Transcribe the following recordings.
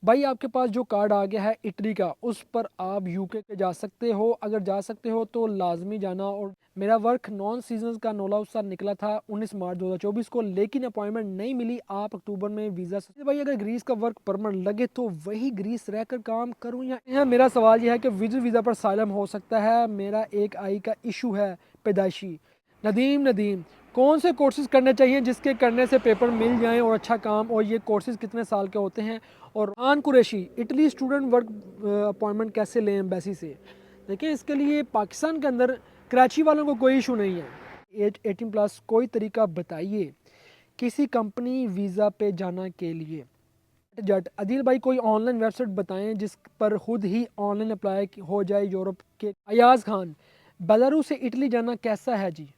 भाई आपके पास जो कार्ड आ गया है इटली का, उस पर आप यूके के जा सकते हो। अगर जा सकते हो तो लाजमी जाना। और मेरा वर्क नॉन सीजन का नोला उत्सव निकला था 19 मार्च 2024 को, लेकिन अपॉइंटमेंट नहीं मिली। आप अक्टूबर में वीज़ा से भाई अगर ग्रीस का वर्क परमिट लगे तो वही ग्रीस रहकर काम करूँ या यहाँ। मेरा सवाल यह है कि विजिट वीज़ा पर साइलम हो सकता है। मेरा एक आई का इशू है पैदाइशी। नदीम नदीम कौन से कोर्सेज करने चाहिए जिसके करने से पेपर मिल जाएं और अच्छा काम, और ये कोर्सेज कितने साल के होते हैं। और आन Qureshi Italy student work appointment कैसे लें एम्बेसी से। देखिए इसके लिए पाकिस्तान के अंदर कराची वालों को कोई इशू नहीं है। एज 18 प्लस कोई तरीका बताइए किसी कंपनी वीज़ा पे जाना के लिए। जट अदिल भाई कोई ऑनलाइन वेबसाइट बताएं जिस पर खुद ही ऑनलाइन अप्लाई हो जाए यूरोप के। अयाज खान बेलारूस से इटली जाना कैसा है जी।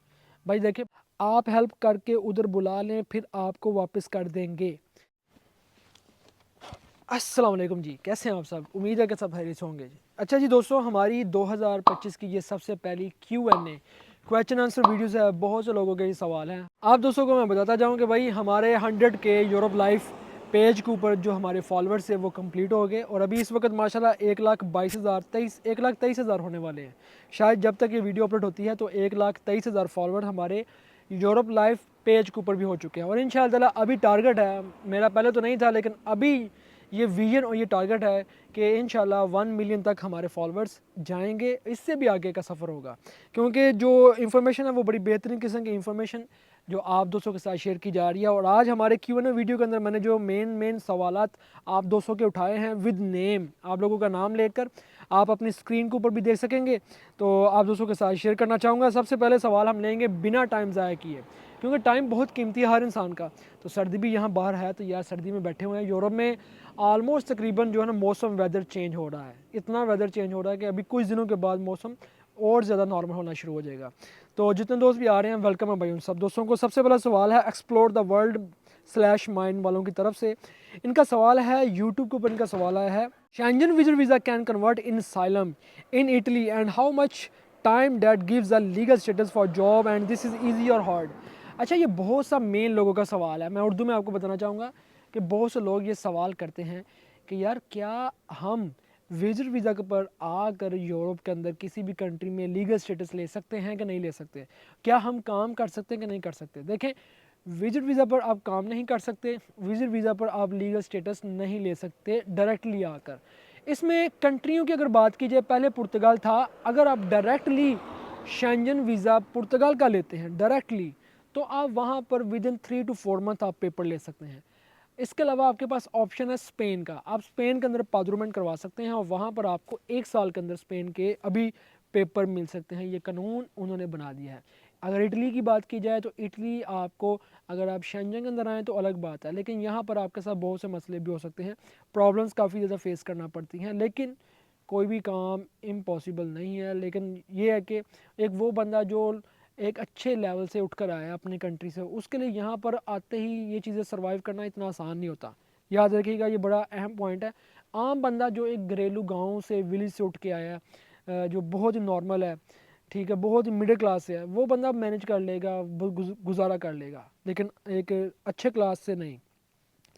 भाई देखिए आप हेल्प करके उधर बुला लें फिर आपको वापस कर देंगे। अस्सलाम वालेकुम जी, कैसे हैं आप सब। उम्मीद है कि सब खैरियत से होंगे जी। अच्छा जी दोस्तों, हमारी 2025 की ये सबसे पहली Q&A क्वेश्चन आंसर वीडियोस है। बहुत से लोगों के ये सवाल हैं। आप दोस्तों को मैं बताता जाऊँ कि भाई हमारे 100 के यूरोप लाइफ पेज के ऊपर जो हमारे फॉलोअर्स है वो कंप्लीट हो गए, और अभी इस वक्त माशाल्लाह 1,22,000 होने वाले हैं। शायद जब तक ये वीडियो अपलोड होती है तो 1,23,000 फॉलोअर हमारे यूरोप लाइफ पेज के ऊपर भी हो चुके हैं। और इंशाअल्लाह अभी टारगेट है मेरा, पहले तो नहीं था लेकिन अभी ये विजन और ये टारगेट है कि इंशाल्लाह 1 मिलियन तक हमारे फॉलोअर्स जाएंगे। इससे भी आगे का सफ़र होगा, क्योंकि जो इन्फॉर्मेशन है वो बड़ी बेहतरीन किस्म की इन्फॉर्मेशन जो आप दोस्तों के साथ शेयर की जा रही है। और आज हमारे Q&A वीडियो के अंदर मैंने जो मेन सवालात आप दोस्तों के उठाए हैं विद नेम, आप लोगों का नाम लेकर आप अपनी स्क्रीन के ऊपर भी देख सकेंगे, तो आप दोस्तों के साथ शेयर करना चाहूँगा। सबसे पहले सवाल हम लेंगे बिना टाइम ज़ाया किए, क्योंकि टाइम बहुत कीमती है हर इंसान का। तो सर्दी भी यहाँ बाहर है, तो यार सर्दी में बैठे हुए हैं यूरोप में। ऑलमोस्ट तकरीबन जो है ना मौसम वेदर चेंज हो रहा है, इतना वेदर चेंज हो रहा है कि अभी कुछ दिनों के बाद मौसम और ज़्यादा नॉर्मल होना शुरू हो जाएगा। तो जितने दोस्त भी आ रहे हैं वेलकम है भाई उन सब दोस्तों को। सबसे पहला सवाल है explore the world slash mind वालों की तरफ से। इनका सवाल है यूट्यूब के ऊपर, इनका सवाल आया है Schengen visit visa can convert in asylum in Italy and how much time that gives a legal status for job and this is easy और हार्ड। अच्छा ये बहुत सा मेन लोगों का सवाल है। मैं उर्दू में आपको बताना चाहूँगा कि बहुत से लोग ये सवाल करते हैं कि यार क्या हम विजिट वीज़ा के पर आकर यूरोप के अंदर किसी भी कंट्री में लीगल स्टेटस ले सकते हैं कि नहीं ले सकते, क्या हम काम कर सकते हैं कि नहीं कर सकते। देखें विजिट वीज़ा पर आप काम नहीं कर सकते, विजिट वीज़ा पर आप लीगल स्टेटस नहीं ले सकते डायरेक्टली आकर। इसमें कंट्रियों की अगर बात की जाए, पहले पुर्तगाल था। अगर आप डायरेक्टली शेंजन वीज़ा पुर्तगाल का लेते हैं डायरेक्टली, तो आप वहाँ पर विद इन 3 to 4 मंथ आप पेपर ले सकते हैं। इसके अलावा आपके पास ऑप्शन है स्पेन का। आप स्पेन के अंदर पादरुमेंट करवा सकते हैं और वहाँ पर आपको 1 साल के अंदर स्पेन के अभी पेपर मिल सकते हैं। ये कानून उन्होंने बना दिया है। अगर इटली की बात की जाए तो इटली आपको, अगर आप शेंजन के अंदर आएँ तो अलग बात है, लेकिन यहाँ पर आपके साथ बहुत से मसले भी हो सकते हैं, प्रॉब्लम्स काफ़ी ज़्यादा फेस करना पड़ती हैं। लेकिन कोई भी काम इम्पॉसिबल नहीं है। लेकिन ये है कि एक वो बंदा जो एक अच्छे लेवल से उठकर आया अपनी कंट्री से, उसके लिए यहाँ पर आते ही ये चीज़ें सर्वाइव करना इतना आसान नहीं होता। याद रखिएगा, ये बड़ा अहम पॉइंट है। आम बंदा जो एक घरेलू गांव से विलेज से उठ के आया जो बहुत ही नॉर्मल है, ठीक है, बहुत ही मिडिल क्लास से है, वो बंदा मैनेज कर लेगा, गुजारा कर लेगा, लेकिन एक अच्छे क्लास से नहीं।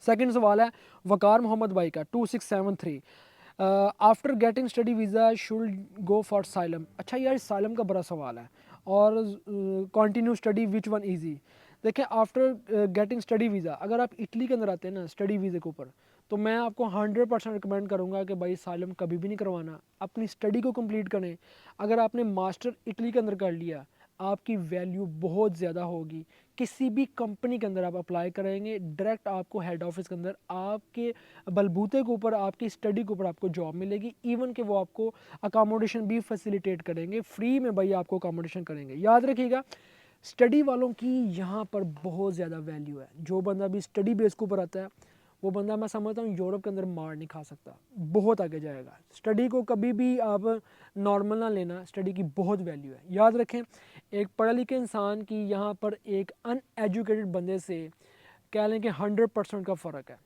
सेकंड सवाल है वकार मोहम्मद भाई का 2673। After getting study visa should go for xylem. अच्छा यार साइलम का बड़ा सवाल है। और continue study which one easy. देखिए आफ्टर गेटिंग स्टडी वीज़ा अगर आप इटली के अंदर आते हैं ना स्टडी वीज़े के ऊपर, तो मैं आपको 100% रिकमेंड करूँगा कि भाई साइलम कभी भी नहीं करवाना, अपनी स्टडी को कंप्लीट करें। अगर आपने मास्टर इटली के अंदर कर लिया, आपकी वैल्यू बहुत ज़्यादा होगी। किसी भी कंपनी के अंदर आप अप्लाई करेंगे, डायरेक्ट आपको हेड ऑफिस के अंदर आपके बलबूते के ऊपर, आपकी स्टडी के ऊपर आपको जॉब मिलेगी। इवन कि वो आपको अकामोडेशन भी फैसिलिटेट करेंगे, फ्री में भाई आपको अकामोडेशन करेंगे। याद रखिएगा स्टडी वालों की यहाँ पर बहुत ज़्यादा वैल्यू है। जो बंदा भी स्टडी बेस के ऊपर आता है वो बंदा, मैं समझता हूँ यूरोप के अंदर मार नहीं खा सकता, बहुत आगे जाएगा। स्टडी को कभी भी आप नॉर्मल ना लेना, स्टडी की बहुत वैल्यू है। याद रखें एक पढ़े लिखे इंसान की यहाँ पर एक अनएजुकेटेड बंदे से कह लें कि 100% का फ़र्क है।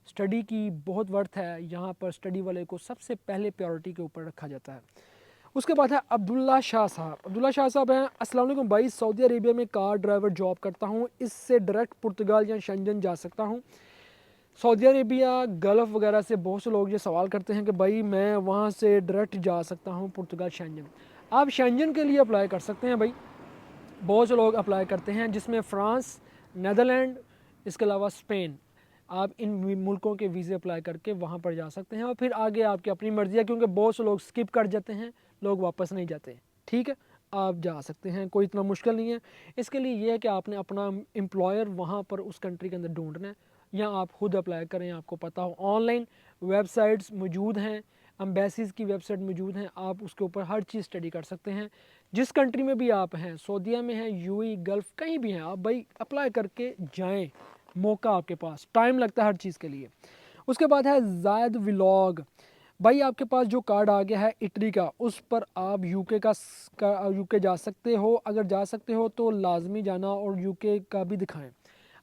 स्टडी की बहुत वर्थ है यहाँ पर। स्टडी वाले को सबसे पहले प्रायोरिटी के ऊपर रखा जाता है। उसके बाद है अब्दुल्ला शाह साहब। अब्दुल्ला शाह साहब हैं, अस्सलाम वालेकुम भाई, सऊदी अरेबिया में कार ड्राइवर जॉब करता हूँ, इससे डायरेक्ट पुर्तगाल या शेंजन जा सकता हूँ। सऊदी अरेबिया, गल्फ़ वगैरह से बहुत से लोग ये सवाल करते हैं कि भाई मैं वहाँ से डायरेक्ट जा सकता हूँ पुर्तगाल शेंजन। आप शेंजन के लिए अप्लाई कर सकते हैं भाई, बहुत से लोग अप्लाई करते हैं, जिसमें फ़्रांस, नीदरलैंड, इसके अलावा स्पेन। आप इन मुल्कों के वीज़े अप्लाई करके वहाँ पर जा सकते हैं और फिर आगे आपकी अपनी मर्ज़ी है, क्योंकि बहुत से लोग स्किप कर जाते हैं, लोग वापस नहीं जाते। ठीक है, आप जा सकते हैं, कोई इतना मुश्किल नहीं है। इसके लिए ये है कि आपने अपना एम्प्लॉयर वहाँ पर उस कंट्री के अंदर ढूंढना है, या आप खुद अप्लाई करें। आपको पता हो ऑनलाइन वेबसाइट्स मौजूद हैं, एम्बेसीज़ की वेबसाइट मौजूद हैं, आप उसके ऊपर हर चीज़ स्टडी कर सकते हैं। जिस कंट्री में भी आप हैं, सऊदीया में हैं, यूएई, गल्फ़, कहीं भी हैं आप भाई, अप्लाई करके जाएं। मौका आपके पास, टाइम लगता है हर चीज़ के लिए। उसके बाद है जायद व्लॉग। भाई आपके पास जो कार्ड आ गया है इटली का, उस पर आप यूके जा सकते हो। अगर जा सकते हो तो लाजमी जाना और यूके का भी दिखाएं।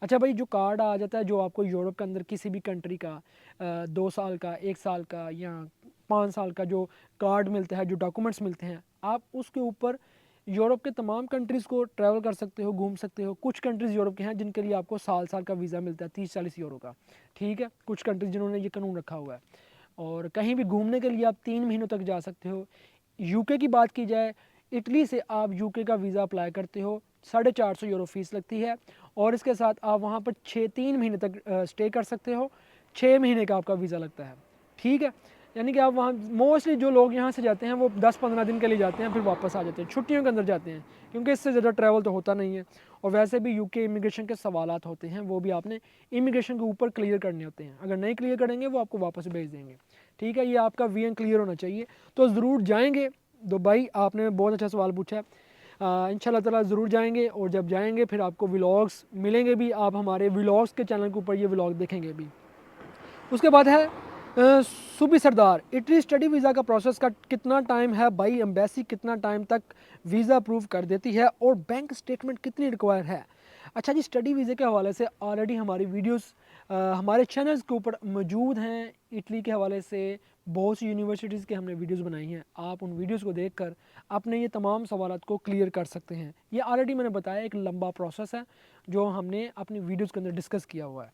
अच्छा भाई, जो कार्ड आ जाता है, जो आपको यूरोप के अंदर किसी भी कंट्री का 2 साल का, 1 साल का या 5 साल का जो कार्ड मिलता है, जो डॉक्यूमेंट्स मिलते हैं, आप उसके ऊपर यूरोप के तमाम कंट्रीज़ को ट्रैवल कर सकते हो, घूम सकते हो। कुछ कंट्रीज़ यूरोप के हैं जिनके लिए आपको साल साल का वीज़ा मिलता है, 30-40 यूरो का। ठीक है, कुछ कंट्रीज़ जिन्होंने ये कानून रखा हुआ है। और कहीं भी घूमने के लिए आप 3 महीनों तक जा सकते हो। यूके की बात की जाए, इटली से आप यूके का वीज़ा अप्लाई करते हो, 450 यूरो फ़ीस लगती है, और इसके साथ आप वहाँ पर 3 महीने तक स्टे कर सकते हो। 6 महीने का आपका वीज़ा लगता है। ठीक है, यानी कि आप वहाँ, मोस्टली जो लोग यहाँ से जाते हैं वो 10-15 दिन के लिए जाते हैं, फिर वापस आ जाते हैं, छुट्टियों के अंदर जाते हैं, क्योंकि इससे ज़्यादा ट्रैवल तो होता नहीं है। और वैसे भी यूके इमिग्रेशन के सवालात होते हैं, वो भी आपने इमिग्रेशन के ऊपर क्लियर करने होते हैं। अगर नहीं क्लियर करेंगे वो आपको वापस भेज देंगे। ठीक है, ये आपका वीएन क्लियर होना चाहिए, तो ज़रूर जाएंगे। तो भाई आपने बहुत अच्छा सवाल पूछा है, इंशाल्लाह ताला ज़रूर जाएंगे। और जब जाएंगे फिर आपको व्लॉग्स मिलेंगे भी, आप हमारे व्लॉग्स के चैनल के ऊपर ये व्लॉग देखेंगे भी। उसके बाद है सूबी सरदार, इटली स्टडी वीज़ा का प्रोसेस का कितना टाइम है भाई, एम्बेसी कितना टाइम तक वीज़ा अप्रूव कर देती है, और बैंक स्टेटमेंट कितनी रिक्वायर है। अच्छा जी, स्टडी वीज़े के हवाले से ऑलरेडी हमारी वीडियोस हमारे चैनल्स के ऊपर मौजूद हैं। इटली के हवाले से बहुत सी यूनिवर्सिटीज़ के हमने वीडियोस बनाई हैं, आप उन वीडियोस को देखकर अपने ये तमाम सवालात को क्लियर कर सकते हैं। ये ऑलरेडी मैंने बताया, एक लंबा प्रोसेस है जो हमने अपनी वीडियोस के अंदर डिस्कस किया हुआ है।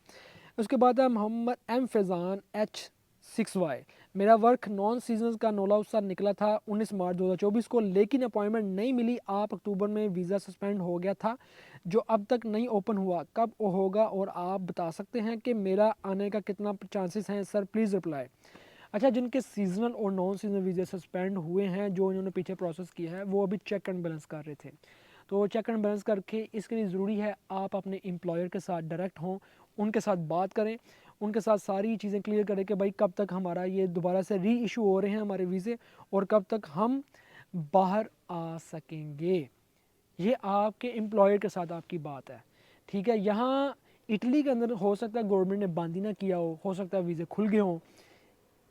उसके बाद है मोहम्मद एम फैज़ान H6Y। मेरा वर्क नॉन सीजन का नोलाउसा निकला था 19 मार्च 2024 को, लेकिन अपॉइंटमेंट नहीं मिली। आप अक्टूबर में वीज़ा सस्पेंड हो गया था जो अब तक नहीं ओपन हुआ, कब होगा, और आप बता सकते हैं कि मेरा आने का कितना चांसेस हैं सर, प्लीज़ रिप्लाई। अच्छा, जिनके सीजनल और नॉन सीजनल वीज़े सस्पेंड हुए हैं, जो इन्होंने पीछे प्रोसेस किया है, वो अभी चेक एंड बैलेंस कर रहे थे। तो चेक एंड बैलेंस करके, इसके लिए ज़रूरी है आप अपने एम्प्लॉयर के साथ डायरेक्ट हों, उनके साथ बात करें, उनके साथ सारी चीज़ें क्लियर करें कि भाई कब तक हमारा ये दोबारा से री इशू हो रहे हैं हमारे वीज़े, और कब तक हम बाहर आ सकेंगे। ये आपके एम्प्लॉयर के साथ आपकी बात है। ठीक है, यहाँ इटली के अंदर हो सकता है गवर्नमेंट ने बंद ही ना किया हो सकता है वीज़े खुल गए हों।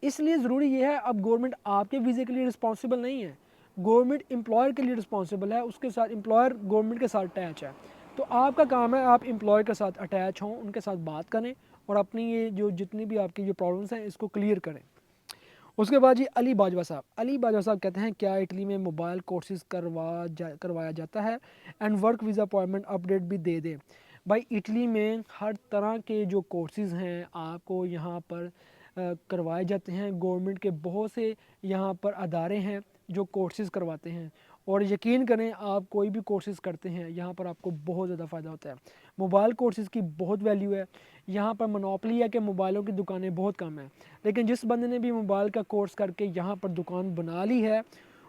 इसलिए ज़रूरी ये है, अब गवर्नमेंट आपके वीज़े के लिए रिस्पॉन्सिबल नहीं है, गवर्नमेंट एम्प्लॉयर के लिए रिस्पॉन्सिबल है, उसके साथ एम्प्लॉयर गवर्नमेंट के साथ अटैच है। तो आपका काम है आप एम्प्लॉयर के साथ अटैच हों, उनके साथ बात करें, और अपनी ये जो जितनी भी आपकी जो प्रॉब्लम्स हैं इसको क्लियर करें। उसके बाद जी अली बाजवा साहब कहते हैं, क्या इटली में मोबाइल कोर्सेज करवाया जाता है, and work visa appointment update भी दे दें। भाई इटली में हर तरह के जो कोर्सेज हैं आपको यहाँ पर करवाए जाते हैं। गवर्नमेंट के बहुत से यहाँ पर अदारे हैं जो कोर्सेज़ करवाते हैं, और यकीन करें आप कोई भी कोर्सेज़ करते हैं यहाँ पर आपको बहुत ज़्यादा फ़ायदा होता है। मोबाइल कोर्सेज़ की बहुत वैल्यू है यहाँ पर, मोनोपोली है कि मोबाइलों की दुकानें बहुत कम हैं, लेकिन जिस बंदे ने भी मोबाइल का कोर्स करके यहाँ पर दुकान बना ली है,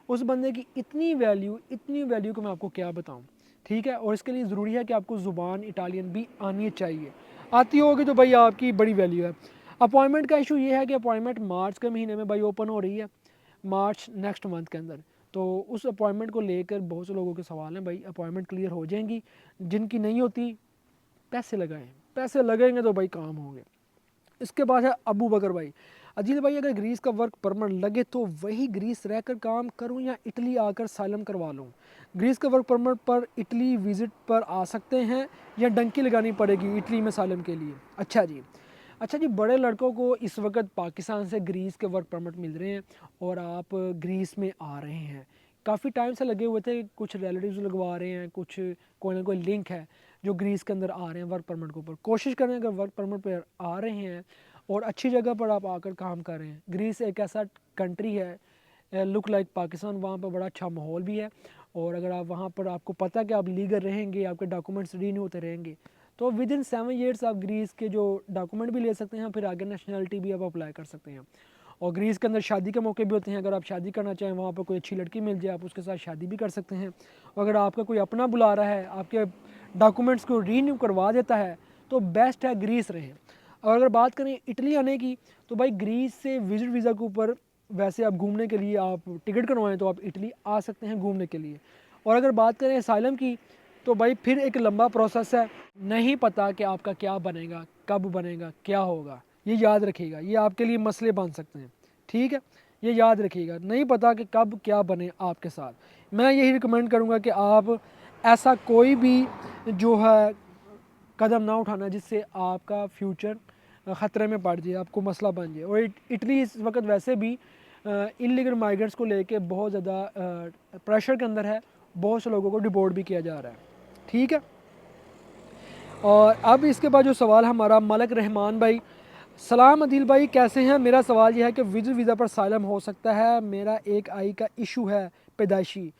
उस बंदे की इतनी वैल्यू कि मैं आपको क्या बताऊँ। ठीक है, और इसके लिए ज़रूरी है कि आपको ज़ुबान इटालियन भी आनी चाहिए, आती होगी तो भाई आपकी बड़ी वैल्यू है। अपॉइंटमेंट का इशू ये है कि अपॉइंटमेंट मार्च के महीने में भाई ओपन हो रही है, मार्च नेक्स्ट मंथ के अंदर। तो उस अपॉइंटमेंट को लेकर बहुत से लोगों के सवाल हैं भाई, अपॉइंटमेंट क्लियर हो जाएंगी, जिनकी नहीं होती पैसे लगाएं, पैसे लगेंगे तो भाई काम होंगे। इसके बाद है अबू बकर भाई, अजील भाई अगर ग्रीस का वर्क परमिट लगे तो वही ग्रीस रहकर काम करूं या इटली आकर साइलम करवा लूं। ग्रीस का वर्क परमिट पर इटली विज़िट पर आ सकते हैं या डंकी लगानी पड़ेगी इटली में साइलम के लिए। अच्छा जी, बड़े लड़कों को इस वक्त पाकिस्तान से ग्रीस के वर्क परमिट मिल रहे हैं और आप ग्रीस में आ रहे हैं। काफ़ी टाइम से लगे हुए थे, कुछ रिलेटिव्स लगवा रहे हैं, कुछ कोई ना कोई लिंक है, जो ग्रीस के अंदर आ रहे हैं वर्क परमिट के ऊपर। कोशिश करें अगर वर्क परमिट पर आ रहे हैं और अच्छी जगह पर आप आकर काम कर रहे हैं। ग्रीस एक ऐसा कंट्री है लुक लाइक पाकिस्तान, वहाँ पर बड़ा अच्छा माहौल भी है। और अगर आप वहाँ पर आपको पता कि आप लीगल रहेंगे, आपके डॉक्यूमेंट्स रीन्यू होते रहेंगे, तो विद इन 7 ईयर्स आप ग्रीस के जो डॉक्यूमेंट भी ले सकते हैं, फिर आगे नेशनलिटी भी आप अप्लाई कर सकते हैं। और ग्रीस के अंदर शादी के मौके भी होते हैं। अगर आप शादी करना चाहें, वहाँ पर कोई अच्छी लड़की मिल जाए, आप उसके साथ शादी भी कर सकते हैं। और अगर आपका कोई अपना बुला रहा है, आपके डॉक्यूमेंट्स को रीन्यू करवा देता है, तो बेस्ट है ग्रीस रहें। और अगर बात करें इटली आने की, तो भाई ग्रीस से विजिट वीज़ा के ऊपर वैसे आप घूमने के लिए आप टिकट करवाएं तो आप इटली आ सकते हैं घूमने के लिए। और अगर बात करें असाइलम की, तो भाई फिर एक लंबा प्रोसेस है, नहीं पता कि आपका क्या बनेगा, कब बनेगा, क्या होगा। ये याद रखिएगा, ये आपके लिए मसले बन सकते हैं, ठीक है। ये याद रखिएगा, नहीं पता कि कब क्या बने आपके साथ। मैं यही रिकमेंड करूँगा कि आप ऐसा कोई भी जो है कदम ना उठाना जिससे आपका फ्यूचर ख़तरे में पड़ जाए, आपको मसला बन जाए। और इटली इस वक्त वैसे भी इलीगल माइग्रेंट्स को लेके बहुत ज़्यादा प्रेशर के अंदर है, बहुत से लोगों को डिपोर्ट भी किया जा रहा है, ठीक है। और अब इसके बाद जो सवाल हमारा मलक रहमान भाई, सलाम अदील भाई कैसे हैं। मेरा सवाल यह है कि विजिट वीज़ा पर साइलम हो सकता है, मेरा एक आई का इशू है पैदाइशी,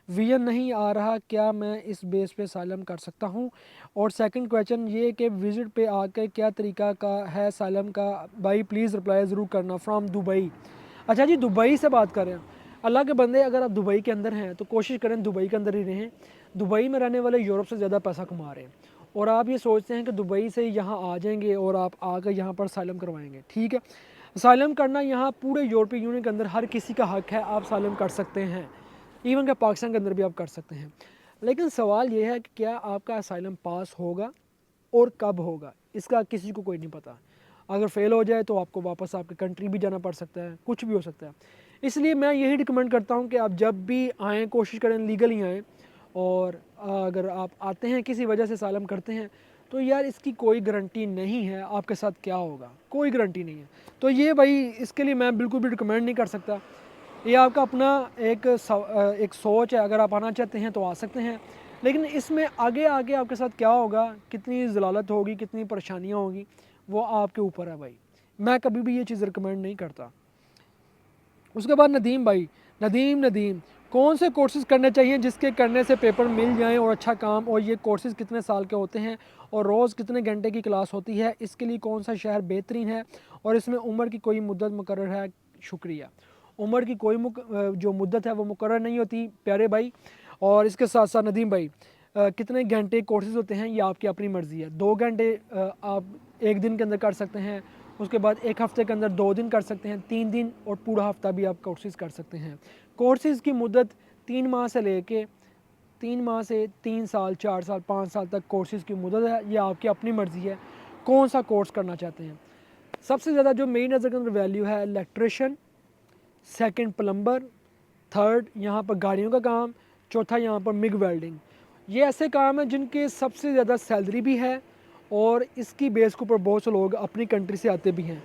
वीज़ा नहीं आ रहा, क्या मैं इस बेस पे साइलम कर सकता हूँ। और सेकंड क्वेश्चन ये कि विज़िट पे आकर क्या तरीका का है साइलम का, भाई प्लीज़ रिप्लाई ज़रूर करना फ्रॉम दुबई। अच्छा जी, दुबई से बात कर रहे हैं। अल्लाह के बंदे, अगर आप दुबई के अंदर हैं तो कोशिश करें दुबई के अंदर ही रहें। दुबई में रहने वाले यूरोप से ज़्यादा पैसा कमा रहे हैं, और आप ये सोचते हैं कि दुबई से यहाँ आ जाएंगे और आप आकर यहाँ पर साइलम करवाएंगे, ठीक है। साइलम करना यहाँ पूरे यूरोपीय यूनियन के अंदर हर किसी का हक है, आप साइलम कर सकते हैं, इवन कि पाकिस्तान के अंदर भी आप कर सकते हैं। लेकिन सवाल ये है कि क्या आपका असाइलम पास होगा और कब होगा, इसका किसी को कोई नहीं पता। अगर फेल हो जाए तो आपको वापस आपके कंट्री भी जाना पड़ सकता है, कुछ भी हो सकता है। इसलिए मैं यही रिकमेंड करता हूँ कि आप जब भी आएँ कोशिश करें लीगल ही आएँ। और अगर आप आते हैं किसी वजह से सालम करते हैं, तो यार इसकी कोई गारंटी नहीं है आपके साथ क्या होगा, कोई गारंटी नहीं है। तो ये भाई इसके लिए मैं बिल्कुल भी रिकमेंड नहीं कर सकता। ये आपका अपना एक सोच है, अगर आप आना चाहते हैं तो आ सकते हैं, लेकिन इसमें आगे आगे आपके साथ क्या होगा, कितनी ज़लालत होगी, कितनी परेशानियाँ होगी, वो आपके ऊपर है भाई। मैं कभी भी ये चीज़ रिकमेंड नहीं करता। उसके बाद नदीम भाई, नदीम कौन से कोर्सेज़ करने चाहिए जिसके करने से पेपर मिल जाएं और अच्छा काम, और ये कोर्सेज़ कितने साल के होते हैं और रोज़ कितने घंटे की क्लास होती है, इसके लिए कौन सा शहर बेहतरीन है, और इसमें उम्र की कोई मुद्दत मुकर्रर है। शुक्रिया। उम्र की कोई जो मुद्दत है वो मुकर्रर नहीं होती प्यारे भाई। और इसके साथ साथ नदीम भाई, कितने घंटे कोर्सेज़ होते हैं ये आपकी अपनी मर्ज़ी है। 2 घंटे आप एक दिन के अंदर कर सकते हैं, उसके बाद एक हफ़्ते के अंदर 2 दिन कर सकते हैं, 3 दिन और पूरा हफ़्ता भी आप कोर्सेज़ कर सकते हैं। कोर्सेज़ की मुद्दत 3 माह से लेके 3 माह से 3 साल, 4 साल, 5 साल तक कोर्सेज़ की मुद्दत है। ये आपकी अपनी मर्ज़ी है कौन सा कोर्स करना चाहते हैं। सबसे ज़्यादा जो मेरी नज़र के अंदर वैल्यू है इलेक्ट्रिशियन, सेकंड प्लम्बर, थर्ड यहाँ पर गाड़ियों का काम, चौथा यहाँ पर मिग वेल्डिंग। ये ऐसे काम हैं जिनके सबसे ज़्यादा सैलरी भी है, और इसकी बेस के ऊपर बहुत से लोग अपनी कंट्री से आते भी हैं।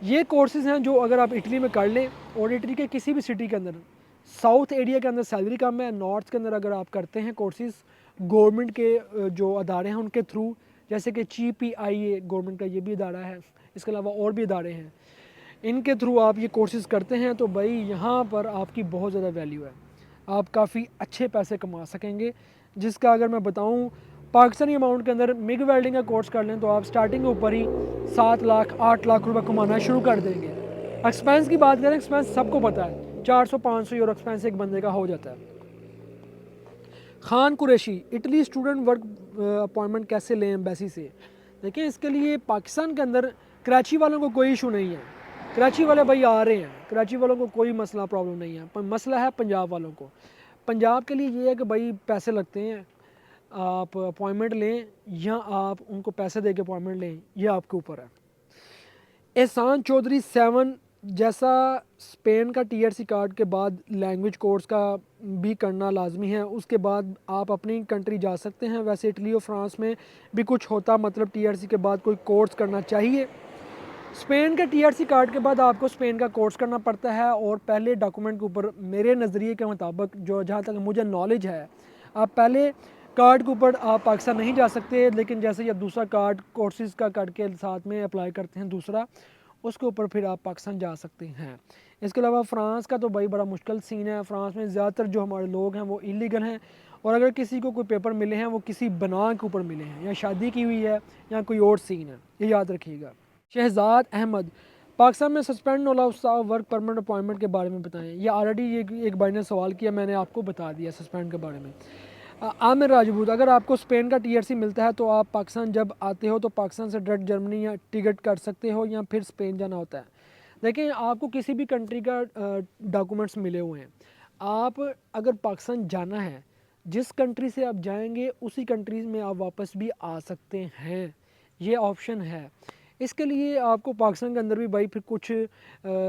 ये कोर्सेज़ हैं जो अगर आप इटली में कर लें, और इटली के किसी भी सिटी के अंदर, साउथ एरिया के अंदर सैलरी कम है, नॉर्थ के अंदर अगर आप करते हैं कोर्सेज़ गवर्नमेंट के जो अदारे हैं उनके थ्रू, जैसे कि GPIA गवर्नमेंट का ये भी अदारा है, इसके अलावा और भी अदारे हैं, इनके थ्रू आप ये कोर्सेज़ करते हैं, तो भाई यहाँ पर आपकी बहुत ज़्यादा वैल्यू है, आप काफ़ी अच्छे पैसे कमा सकेंगे। जिसका अगर मैं बताऊँ पाकिस्तानी अमाउंट के अंदर मिग वेल्डिंग का कोर्स कर लें तो आप स्टार्टिंग के ऊपर ही 7 लाख 8 लाख रुपए कमाना शुरू कर देंगे। एक्सपेंस की बात करें, एक्सपेंस सबको पता है, 400-500 यूरो एक्सपेंस एक बंदे का हो जाता है। Khan Qureshi, Italy student work appointment कैसे लें एम्बेसी से। देखिए, इसके लिए पाकिस्तान के अंदर कराची वालों को कोई इशू नहीं है, कराची वाले भाई आ रहे हैं, कराची वालों को कोई मसला प्रॉब्लम नहीं है, पर मसला है पंजाब वालों को। पंजाब के लिए ये है कि भाई पैसे लगते हैं, आप अपॉइंटमेंट लें या आप उनको पैसे दे के अपॉइंटमेंट लें, ये आपके ऊपर है। एहसान चौधरी 7, जैसा स्पेन का TRC कार्ड के बाद लैंग्वेज कोर्स का भी करना लाजमी है, उसके बाद आप अपनी कंट्री जा सकते हैं। वैसे इटली और फ्रांस में भी कुछ होता, मतलब TRC के बाद कोई कोर्स करना चाहिए। स्पेन के TRC कार्ड के बाद आपको स्पेन का कोर्स करना पड़ता है, और पहले डॉक्यूमेंट के ऊपर मेरे नज़रिए के मुताबिक, जो जहाँ तक मुझे नॉलेज है, आप पहले कार्ड के ऊपर आप पाकिस्तान नहीं जा सकते, लेकिन जैसे ही आप दूसरा कार्ड कोर्सेज़ का कार्ड के साथ में अप्लाई करते हैं दूसरा, उसके ऊपर फिर आप पाकिस्तान जा सकते हैं। इसके अलावा फ़्रांस का तो भाई बड़ा मुश्किल सीन है। फ़्रांस में ज़्यादातर जो हमारे लोग हैं वो इलीगल हैं, और अगर किसी को कोई पेपर मिले हैं वो किसी बना के ऊपर मिले हैं, या शादी की हुई है या कोई और सीन है, ये याद रखिएगा। शहजाद अहमद, पाकिस्तान में सस्पेंड नौलाउसा वर्क परमिट अपॉइंटमेंट के बारे में बताएं। ये ऑलरेडी ये एक भाई ने सवाल किया, मैंने आपको बता दिया सस्पेंड के बारे में। आमिर राजपूत, अगर आपको स्पेन का टीआरसी मिलता है तो आप पाकिस्तान जब आते हो तो पाकिस्तान से डायरेक्ट जर्मनी या टिकट कर सकते हो या फिर स्पेन जाना होता है? देखिए, आपको किसी भी कंट्री का डॉक्यूमेंट्स मिले हुए हैं। आप अगर पाकिस्तान जाना है, जिस कंट्री से आप जाएंगे उसी कंट्री में आप वापस भी आ सकते हैं, ये ऑप्शन है। इसके लिए आपको पाकिस्तान के अंदर भी भाई फिर कुछ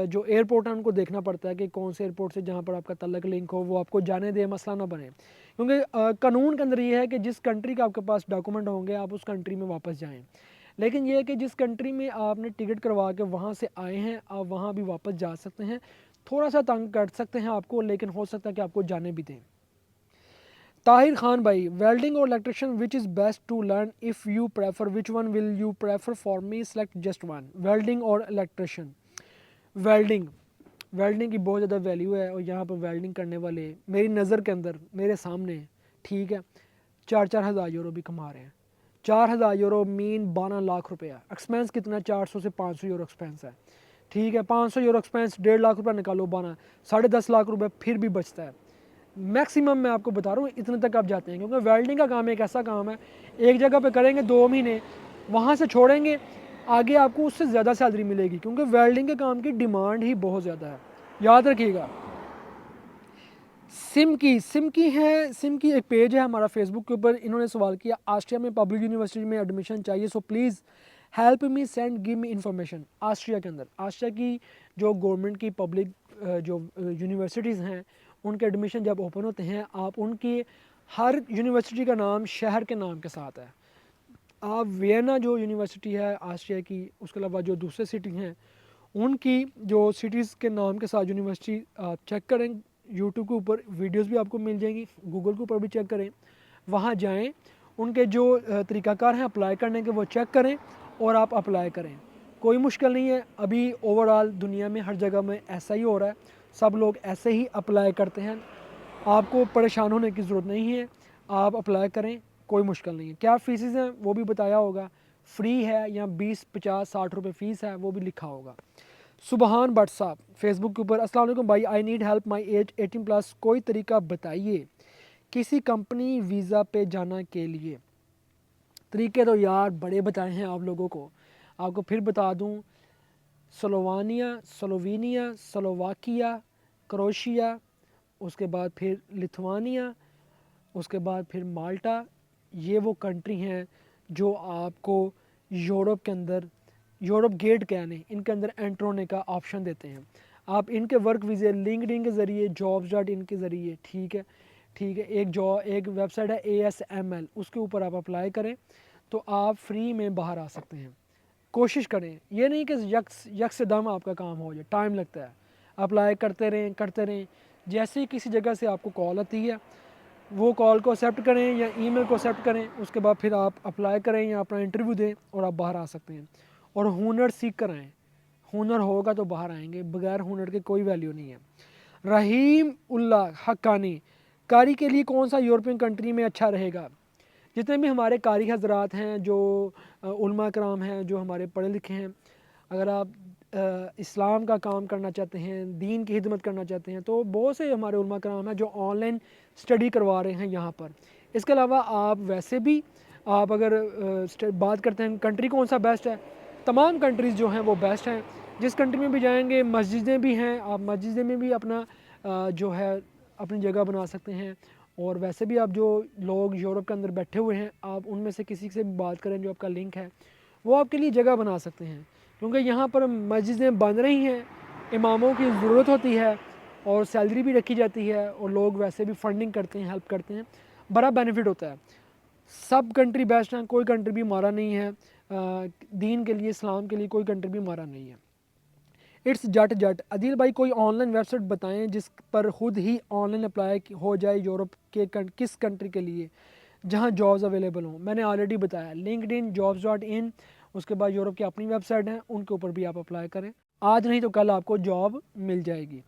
जो एयरपोर्ट है उनको देखना पड़ता है कि कौन से एयरपोर्ट से जहाँ पर आपका तल्लक लिंक हो वो आपको जाने दे, मसला ना बने। क्योंकि कानून के अंदर ये है कि जिस कंट्री का आपके पास डॉक्यूमेंट होंगे आप उस कंट्री में वापस जाएं। लेकिन ये है कि जिस कंट्री में आपने टिकट करवा के वहाँ से आए हैं, आप वहाँ भी वापस जा सकते हैं। थोड़ा सा तंग कर सकते हैं आपको, लेकिन हो सकता है कि आपको जाने भी दें। ताहिर खान भाई, वेल्डिंग और electrician which is best to learn if you prefer, which one will you prefer for me, select just one. Welding और इलेक्ट्रिशियन। वेल्डिंग, वेल्डिंग की बहुत ज़्यादा वैल्यू है, और यहाँ पर वेल्डिंग करने वाले मेरी नज़र के अंदर मेरे सामने, ठीक है, 4,000 यूरो भी कमा रहे हैं। 4,000 यूरो मीन 12 लाख रुपया। एक्सपेंस कितना? 400 से 500 यूरो एक्सपेंस है, ठीक है। 500 यूरो एक्सपेंस, 1.5 लाख रुपया निकालो, 12, 10.5 लाख रुपये फिर भी बचता है। मैक्सिमम मैं आपको बता रहा हूँ इतने तक आप जाते हैं, क्योंकि वेल्डिंग का काम एक ऐसा काम है, एक जगह पे करेंगे 2 महीने, वहाँ से छोड़ेंगे, आगे आपको उससे ज़्यादा सैलरी मिलेगी, क्योंकि वेल्डिंग के काम की डिमांड ही बहुत ज़्यादा है, याद रखिएगा। सिम की एक पेज है हमारा फेसबुक के ऊपर। इन्होंने सवाल किया, ऑस्ट्रिया में पब्लिक यूनिवर्सिटी में एडमिशन चाहिए, so please help me send give me information. Austria के अंदर, ऑस्ट्रिया की जो गवर्नमेंट की पब्लिक जो यूनिवर्सिटीज़ हैं उनके एडमिशन जब ओपन होते हैं, आप उनकी हर यूनिवर्सिटी का नाम शहर के नाम के साथ है। आप वियना जो यूनिवर्सिटी है ऑस्ट्रिया की, उसके अलावा जो दूसरे सिटी हैं उनकी जो सिटीज़ के नाम के साथ यूनिवर्सिटी आप चेक करें। यूट्यूब के ऊपर वीडियोस भी आपको मिल जाएंगी, गूगल के ऊपर भी चेक करें, वहाँ जाएं, उनके जो तरीक़ाकार हैं अप्लाई करने के वो चेक करें और आप अप्लाई करें। कोई मुश्किल नहीं है, अभी ओवरऑल दुनिया में हर जगह में ऐसा ही हो रहा है, सब लोग ऐसे ही अप्लाई करते हैं। आपको परेशान होने की ज़रूरत नहीं है, आप अप्लाई करें, कोई मुश्किल नहीं है। क्या फ़ीसेस हैं वो भी बताया होगा, फ्री है या 20, 50, 60 रुपये फ़ीस है वो भी लिखा होगा। सुबहान भट्ट साहब फेसबुक के ऊपर, अस्सलाम वालेकुम भाई, I need help, my age 18+, कोई तरीका बताइए किसी कंपनी वीज़ा पे जाना के लिए। तरीके तो यार बड़े बताए हैं आप लोगों को, आपको फिर बता दूं, स्लोवेनिया, स्लोवाकिया, क्रोशिया, उसके बाद फिर लिथुआनिया, उसके बाद फिर माल्टा। ये वो कंट्री हैं जो आपको यूरोप के अंदर, यूरोप गेट कहने, इनके अंदर एंटर होने का ऑप्शन देते हैं। आप इनके वर्क वीज़े लिंक्डइन के ज़रिए, jobs.in के ज़रिए, ठीक है, ठीक है, एक वेबसाइट है ASML, उसके ऊपर आप अप्लाई करें तो आप फ्री में बाहर आ सकते हैं। कोशिश करें, ये नहीं कि यकदम आपका काम हो जाए, टाइम लगता है। अप्लाई करते रहें। जैसे ही किसी जगह से आपको कॉल आती है, वो कॉल को एक्सेप्ट करें या ईमेल को एक्सेप्ट करें, उसके बाद फिर आप अप्लाई करें या अपना इंटरव्यू दें और आप बाहर आ सकते हैं। और हुनर सीख कर आएँ, हुनर होगा तो बाहर आएंगे, बगैर हुनर के कोई वैल्यू नहीं है। रहीम उल्लाह हक्कानी, कारी के लिए कौन सा यूरोपियन कंट्री में अच्छा रहेगा? जितने भी हमारे कारी हजरात हैं, जो उलमा कराम हैं, जो हमारे पढ़े लिखे हैं, अगर आप इस्लाम का काम करना चाहते हैं, दीन की खिदमत करना चाहते हैं, तो बहुत से हमारे उलमा कराम हैं जो ऑनलाइन स्टडी करवा रहे हैं यहाँ पर। इसके अलावा आप वैसे भी, आप अगर बात करते हैं कंट्री कौन सा बेस्ट है, तमाम कंट्रीज़ जो हैं वो बेस्ट हैं। जिस कंट्री में भी जाएंगे मस्जिदें भी हैं, आप मस्जिदें में भी अपना जो है अपनी जगह बना सकते हैं। और वैसे भी आप जो लोग यूरोप के अंदर बैठे हुए हैं, आप उनमें से किसी से भी बात करें, जो आपका लिंक है वो आपके लिए जगह बना सकते हैं। क्योंकि यहाँ पर मस्जिदें बन रही हैं, इमामों की ज़रूरत होती है और सैलरी भी रखी जाती है, और लोग वैसे भी फंडिंग करते हैं, हेल्प करते हैं, बड़ा बेनिफिट होता है। सब कंट्री बेस्ट हैं, कोई कंट्री भी मारा नहीं है। दीन के लिए, इस्लाम के लिए कोई कंट्री भी मारा नहीं है। इट्स जट अदील भाई, कोई ऑनलाइन वेबसाइट बताएं जिस पर खुद ही ऑनलाइन अप्लाई हो जाए यूरोप के किस कंट्री के लिए, जहाँ जॉब्स अवेलेबल हों। मैंने ऑलरेडी बताया लिंक्डइन, jobs.in, उसके बाद यूरोप की अपनी वेबसाइट हैं, उनके ऊपर भी आप अप्लाई करें। आज नहीं तो कल आपको जॉब मिल जाएगी।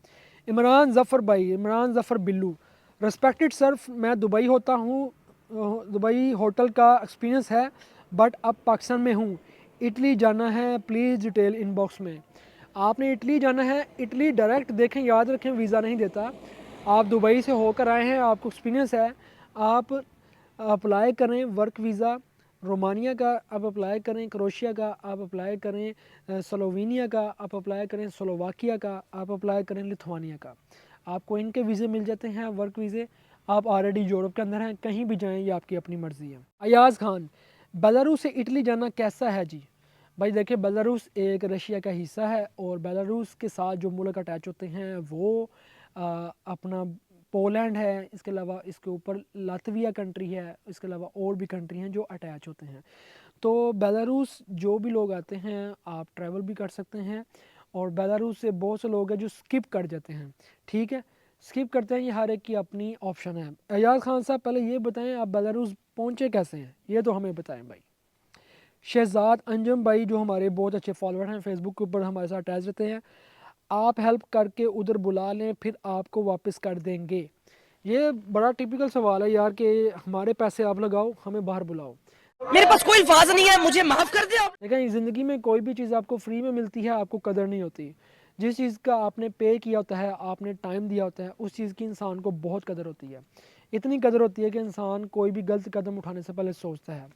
इमरान ज़फ़र भाई, इमरान ज़फ़र बिल्लू, रिस्पेक्टेड सर, मैं दुबई होता हूँ, दुबई होटल का एक्सपीरियंस है बट अब पाकिस्तान में हूँ। इटली जाना है, प्लीज़ डिटेल इनबॉक्स में। आपने इटली जाना है, इटली डायरेक्ट देखें, याद रखें वीज़ा नहीं देता। आप दुबई से होकर आए हैं, आपको एक्सपीरियंस है, आप अप्लाई करें वर्क वीज़ा। रोमानिया का आप अप्लाई करें, क्रोशिया का आप अप्लाई करें, स्लोवेनिया का आप अप्लाई करें, स्लोवाकिया का आप अप्लाई करें, लिथुआनिया का। आपको इनके वीज़े मिल जाते हैं, वर्क वीज़े। आप ऑलरेडी यूरोप के अंदर हैं, कहीं भी जाएं, ये आपकी अपनी मर्ज़ी है। अयाज़ खान, बेलारूस से इटली जाना कैसा है जी? भाई देखिए, बेलारूस एक रशिया का हिस्सा है और बेलारूस के साथ जो मुल्क अटैच होते हैं वो अपना पोलैंड है, इसके अलावा इसके ऊपर लातविया कंट्री है, इसके अलावा और भी कंट्री हैं जो अटैच होते हैं। तो बेलारूस जो भी लोग आते हैं आप ट्रैवल भी कर सकते हैं, और बेलारूस से बहुत से लोग हैं जो स्किप कर जाते हैं, ठीक है, स्किप करते हैं, ये हर एक की अपनी ऑप्शन है। एजाज खान साहब पहले ये बताएं आप बेलारूस पहुँचे कैसे हैं, ये तो हमें बताएं भाई। शहजाद अंजम भाई जो हमारे बहुत अच्छे फॉलोअर हैं, फेसबुक के ऊपर हमारे साथ अटैच रहते हैं, आप हेल्प करके उधर बुला लें फिर आपको वापस कर देंगे। ये बड़ा टिपिकल सवाल है यार कि हमारे पैसे आप लगाओ, हमें बाहर बुलाओ। मेरे पास कोई अल्फाज नहीं है, मुझे माफ कर दे आप। लेकिन ज़िंदगी में कोई भी चीज़ आपको फ्री में मिलती है आपको कदर नहीं होती। जिस चीज़ का आपने पे किया होता है, आपने टाइम दिया होता है, उस चीज़ की इंसान को बहुत कदर होती है। इतनी कदर होती है कि इंसान कोई भी गलत कदम उठाने से पहले सोचता है।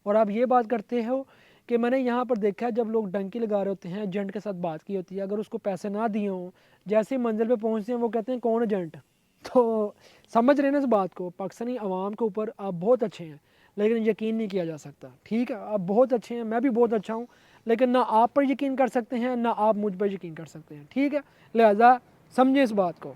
और आप ये बात करते हो कि मैंने यहाँ पर देखा है जब लोग डंकी लगा रहे होते हैं, एजेंट के साथ बात की होती है, अगर उसको पैसे ना दिए हों, जैसे ही मंजिल पे पहुँचते हैं वो कहते हैं कौन एजेंट। तो समझ रहे हैं ना इस बात को, पाकिस्तानी अवाम के ऊपर आप बहुत अच्छे हैं लेकिन यकीन नहीं किया जा सकता, ठीक है, आप बहुत अच्छे हैं, मैं भी बहुत अच्छा हूँ, लेकिन ना आप पर यकीन कर सकते हैं ना आप मुझ पर यकीन कर सकते हैं, ठीक है, लिहाजा समझें इस बात को।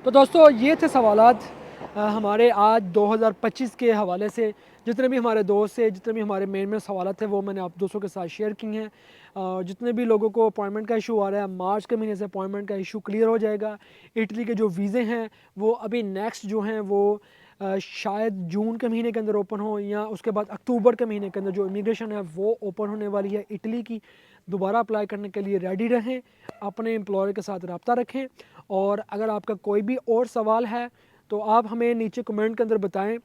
तो दोस्तों ये थे सवालात हमारे आज 2025 के हवाले से। जितने भी हमारे दोस्त थे, जितने भी हमारे मेन सवाल थे वो मैंने आप दोस्तों के साथ शेयर किए हैं। जितने भी लोगों को अपॉइंटमेंट का इशू आ रहा है, मार्च के महीने से अपॉइंटमेंट का इशू क्लियर हो जाएगा। इटली के जो वीज़े हैं वो अभी नेक्स्ट जो हैं वो शायद जून के महीने के अंदर ओपन हो, या उसके बाद अक्टूबर के महीने के अंदर जो इमिग्रेशन है वो ओपन होने वाली है इटली की। दोबारा अप्लाई करने के लिए रेडी रहें, अपने एम्प्लॉयर के साथ रब्ता रखें, और अगर आपका कोई भी और सवाल है तो आप हमें नीचे कमेंट के अंदर बताएं।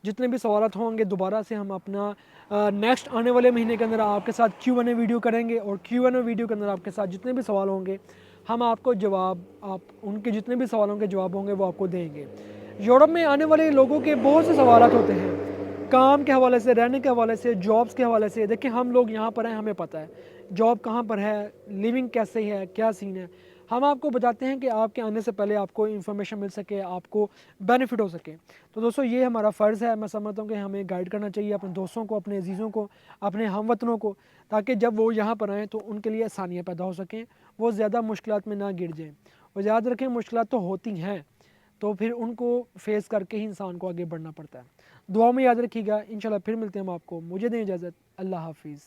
जितने भी सवाल होंगे दोबारा से हम अपना नेक्स्ट आने वाले महीने के अंदर आपके साथ Q&A वीडियो करेंगे, और Q&A वीडियो के अंदर आपके साथ जितने भी सवाल होंगे हम आपको जवाब, आप उनके जितने भी सवालों के जवाब होंगे वो आपको देंगे। यूरोप में आने वाले लोगों के बहुत से सवाल होते हैं, काम के हवाले से, रहने के हवाले से, जॉब्स के हवाले से। देखिए हम लोग यहाँ पर हैं, हमें पता है जॉब कहाँ पर है, लिविंग कैसे है, क्या सीन है। हम आपको बताते हैं कि आपके आने से पहले आपको इन्फॉर्मेशन मिल सके, आपको बेनिफिट हो सके। तो दोस्तों ये हमारा फ़र्ज़ है, मैं समझता हूँ कि हमें गाइड करना चाहिए अपने दोस्तों को, अपने अजीज़ों को, अपने हमवतनों को, ताकि जब वो यहाँ पर आएँ तो उनके लिए आसानियाँ पैदा हो सकें, वो ज़्यादा मुश्किलात में ना गिर जाएँ। और याद रखें मुश्किलात तो होती हैं, तो फिर उनको फेस करके ही इंसान को आगे बढ़ना पड़ता है। दुआ में याद रखिएगा, इंशाल्लाह फिर मिलते हैं हम आपको। मुझे दें इजाज़त, अल्लाह हाफिज़।